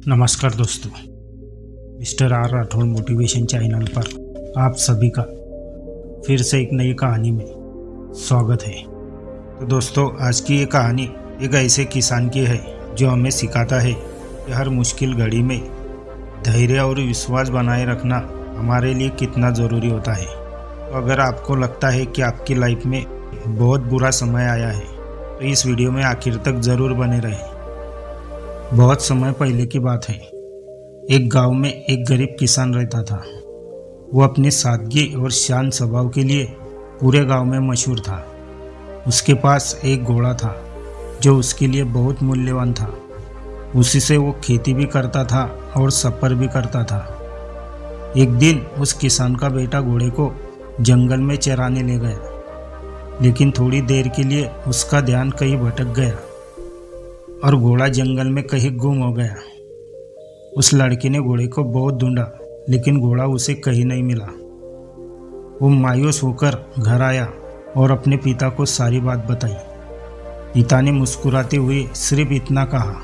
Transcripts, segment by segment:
नमस्कार दोस्तों, mister R Rathod motivation channel पर आप सभी का फिर से एक नई कहानी में स्वागत है। तो दोस्तों, आज की ये कहानी एक ऐसे किसान की है जो हमें सिखाता है कि हर मुश्किल घड़ी में धैर्य और विश्वास बनाए रखना हमारे लिए कितना ज़रूरी होता है। तो अगर आपको लगता है कि आपकी लाइफ में बहुत बुरा समय आया है तो इस वीडियो में आखिर तक ज़रूर बने रहें। बहुत समय पहले की बात है। एक गांव में एक गरीब किसान रहता था। वो अपनी सादगी और शांत स्वभाव के लिए पूरे गांव में मशहूर था। उसके पास एक घोड़ा था जो उसके लिए बहुत मूल्यवान था। उसी से वो खेती भी करता था और सफर भी करता था। एक दिन उस किसान का बेटा घोड़े को जंगल में चराने ले गया, लेकिन थोड़ी देर के लिए उसका ध्यान कहीं भटक गया और घोड़ा जंगल में कहीं गुम हो गया। उस लड़के ने घोड़े को बहुत ढूंढा, लेकिन घोड़ा उसे कहीं नहीं मिला। वो मायूस होकर घर आया और अपने पिता को सारी बात बताई। पिता ने मुस्कुराते हुए सिर्फ इतना कहा,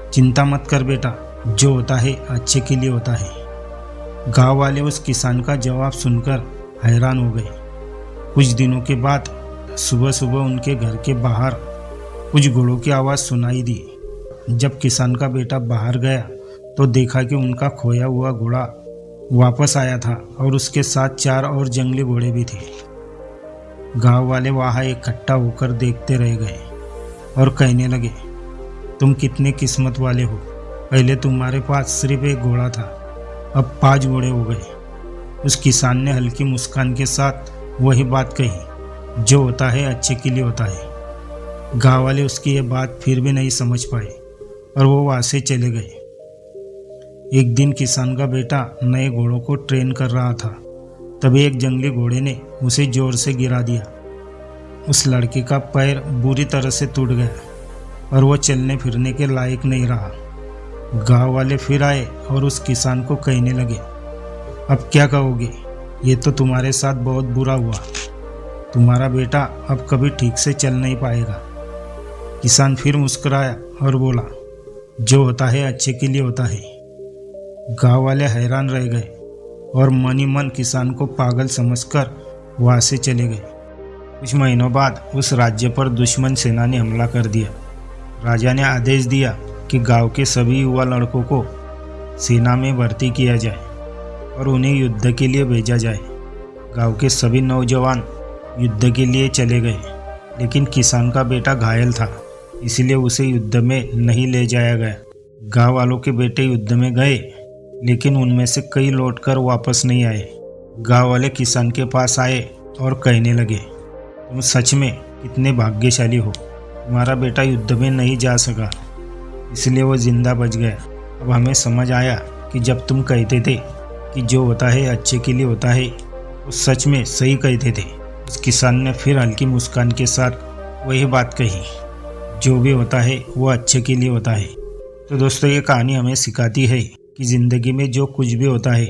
चिंता मत कर बेटा, जो होता है अच्छे के लिए होता है। गांव वाले उस किसान का जवाब सुनकर हैरान हो गए। कुछ दिनों के बाद सुबह सुबह उनके घर के बाहर कुछ घोड़ों की आवाज़ सुनाई दी। जब किसान का बेटा बाहर गया तो देखा कि उनका खोया हुआ घोड़ा वापस आया था और उसके साथ 4 और जंगली घोड़े भी थे। गांव वाले वहाँ इकट्ठा होकर देखते रह गए और कहने लगे, तुम कितने किस्मत वाले हो। पहले तुम्हारे पास सिर्फ एक घोड़ा था, अब 5 घोड़े हो गए। उस किसान ने हल्की मुस्कान के साथ वही बात कही, जो होता है अच्छे के लिए होता है। गाँव वाले उसकी ये बात फिर भी नहीं समझ पाए और वो वहाँ से चले गए। एक दिन किसान का बेटा नए घोड़ों को ट्रेन कर रहा था, तभी एक जंगली घोड़े ने उसे जोर से गिरा दिया। उस लड़के का पैर बुरी तरह से टूट गया और वो चलने फिरने के लायक नहीं रहा। गाँव वाले फिर आए और उस किसान को कहने लगे, अब क्या कहोगे, ये तो तुम्हारे साथ बहुत बुरा हुआ। तुम्हारा बेटा अब कभी ठीक से चल नहीं पाएगा। किसान फिर मुस्कुराया और बोला, जो होता है अच्छे के लिए होता है। गांव वाले हैरान रह गए और मन ही मन किसान को पागल समझकर वहां से चले गए। कुछ महीनों बाद उस राज्य पर दुश्मन सेना ने हमला कर दिया। राजा ने आदेश दिया कि गांव के सभी युवा लड़कों को सेना में भर्ती किया जाए और उन्हें युद्ध के लिए भेजा जाए। गांव के सभी नौजवान युद्ध के लिए चले गए, लेकिन किसान का बेटा घायल था, इसलिए उसे युद्ध में नहीं ले जाया गया। गांव वालों के बेटे युद्ध में गए, लेकिन उनमें से कई लौटकर वापस नहीं आए। गांव वाले किसान के पास आए और कहने लगे, तुम सच में कितने भाग्यशाली हो। तुम्हारा बेटा युद्ध में नहीं जा सका, इसलिए वो जिंदा बच गया। अब हमें समझ आया कि जब तुम कहते थे कि जो होता है अच्छे के लिए होता है, वो सच में सही कहते थे। उस किसान ने फिर हल्की मुस्कान के साथ वही बात कही, जो भी होता है वो अच्छे के लिए होता है। तो दोस्तों, ये कहानी हमें सिखाती है कि ज़िंदगी में जो कुछ भी होता है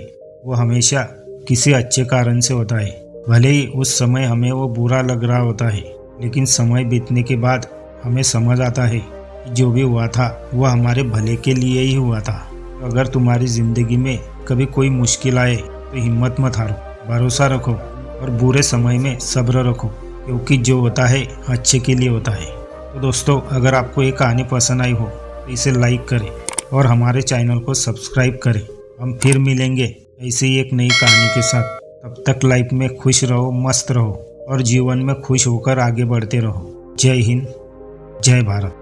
वो हमेशा किसी अच्छे कारण से होता है। भले ही उस समय हमें वो बुरा लग रहा होता है, लेकिन समय बीतने के बाद हमें समझ आता है कि जो भी हुआ था वह हमारे भले के लिए ही हुआ था। तो अगर तुम्हारी ज़िंदगी में कभी कोई मुश्किल आए तो हिम्मत मत हारो, भरोसा रखो और बुरे समय में सब्र रखो, क्योंकि जो होता है अच्छे के लिए होता है। तो दोस्तों, अगर आपको ये कहानी पसंद आई हो तो इसे लाइक करें और हमारे चैनल को सब्सक्राइब करें। हम फिर मिलेंगे ऐसे ही एक नई कहानी के साथ। तब तक लाइफ में खुश रहो, मस्त रहो और जीवन में खुश होकर आगे बढ़ते रहो। जय हिंद, जय भारत।